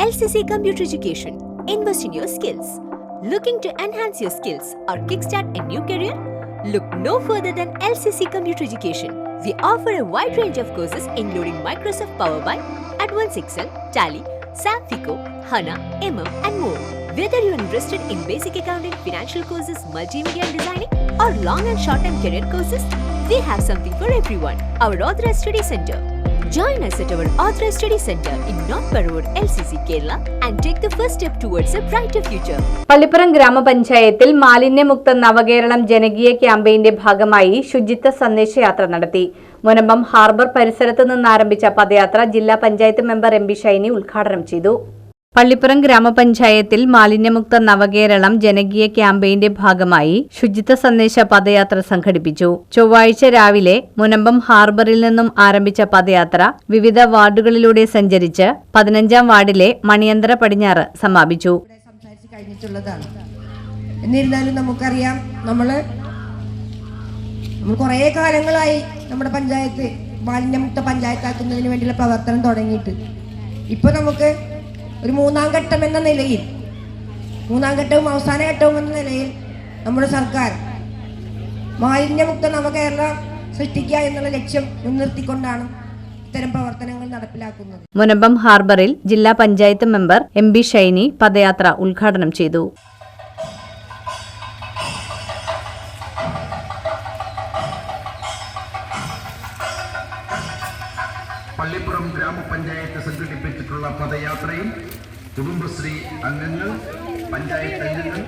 LCC Computer Education. Invest in your skills. Looking to enhance your skills or kickstart a new career? Look no further than LCC Computer Education. We offer a wide range of courses including Microsoft Power BI, Advanced Excel, Tally, SAP FICO, HANA, and more. Whether you are interested in basic accounting, financial courses, multimedia and designing, or long and short-term career courses, we have something for everyone. Our Authorized Study Center. Join us at our Authorized Study Center in North Parur, LCC, Kerala and take the first step towards a brighter future. Pallippuram ഗ്രാമപഞ്ചായത്തിൽ മാലിന്യമുക്ത നവകേരളം ജനകീയ ക്യാമ്പയിന്റെ ഭാഗമായി ശുചിത്വ സന്ദേശയാത്ര നടത്തി. Munambam harbour പരിസരത്ത് നിന്ന് ആരംഭിച്ച പദയാത്ര ജില്ലാ panchayat member M B Shiny ഉദ്ഘാടനം ചെയ്തു. പള്ളിപ്പുറം ഗ്രാമപഞ്ചായത്തിൽ മാലിന്യമുക്ത നവകേരളം ജനകീയ ക്യാമ്പയിന്റെ ഭാഗമായി ശുചിത്വ സന്ദേശ പദയാത്ര സംഘടിപ്പിച്ചു. ചൊവ്വാഴ്ച രാവിലെ മുനമ്പം ഹാർബറിൽ നിന്നും ആരംഭിച്ച പദയാത്ര വിവിധ വാർഡുകളിലൂടെ സഞ്ചരിച്ച് 15-ാം വാർഡിലെ മണിയന്തര പടിഞ്ഞാറ് സമാപിച്ചു. എന്നിരുന്നാലും നമുക്കറിയാം, നമ്മൾ കുറേ കാലങ്ങളായി നമ്മുടെ പഞ്ചായത്ത് മാലിന്യമുക്ത പഞ്ചായത്താക്കുന്നതിന് വേണ്ടിയുള്ള പ്രവർത്തനം തുടങ്ങിയിട്ട് ഇപ്പോൾ നമുക്ക് ഒരു മൂന്നാം ഘട്ടം എന്ന നിലയിൽ, മൂന്നാം ഘട്ടവും അവസാന ഘട്ടവും എന്ന നിലയിൽ നമ്മുടെ സർക്കാർ മാലിന്യമുക്ത നവകേരളം സൃഷ്ടിക്കുക എന്നുള്ള ലക്ഷ്യം മുൻനിർത്തിക്കൊണ്ടാണ് ഇത്തരം പ്രവർത്തനങ്ങൾ നടപ്പിലാക്കുന്നത്. മുനമ്പം ഹാർബറിൽ ജില്ലാ panchayat member M B Shiny പദയാത്ര ഉദ്ഘാടനം ചെയ്തു. പള്ളിപ്പുറം ഗ്രാമപഞ്ചായത്ത് സംഘടിപ്പിച്ചിട്ടുള്ള പദയാത്രയിൽ കുടുംബശ്രീ അംഗങ്ങൾ, പഞ്ചായത്ത് അംഗങ്ങൾ,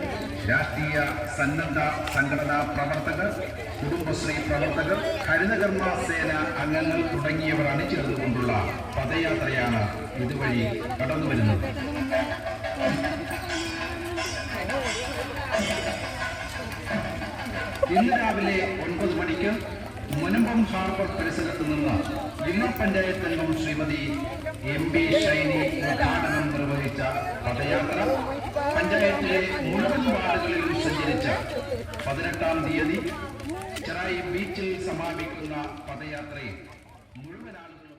രാഷ്ട്രീയ സന്നദ്ധ സംഘടനാ പ്രവർത്തകർ, കുടുംബശ്രീ പ്രവർത്തകർ, ഹരിതകർമ്മ സേന അംഗങ്ങൾ തുടങ്ങിയവർ അണിചേർന്നുകൊണ്ടുള്ള പദയാത്രയാണ് ഇതുവഴി കടന്നുവരുന്നത്. ഇന്ന് രാവിലെ 9 മണിക്ക് മുനമ്പം ഹാർബർ പരിസരത്ത് നിന്ന് ജില്ലാ പഞ്ചായത്ത് അംഗം ശ്രീമതി എം ബി ഷൈനി ഉദ്ഘാടനം നിർവഹിച്ച പദയാത്ര പഞ്ചായത്തിലെ മുഴുവൻ വാർഡുകളിലും സഞ്ചരിച്ച് 18-ാം തീയതി ചെറായി ബീച്ചിൽ സമാപിക്കുന്ന പദയാത്രയിൽ മുഴുവൻ ആളുകളും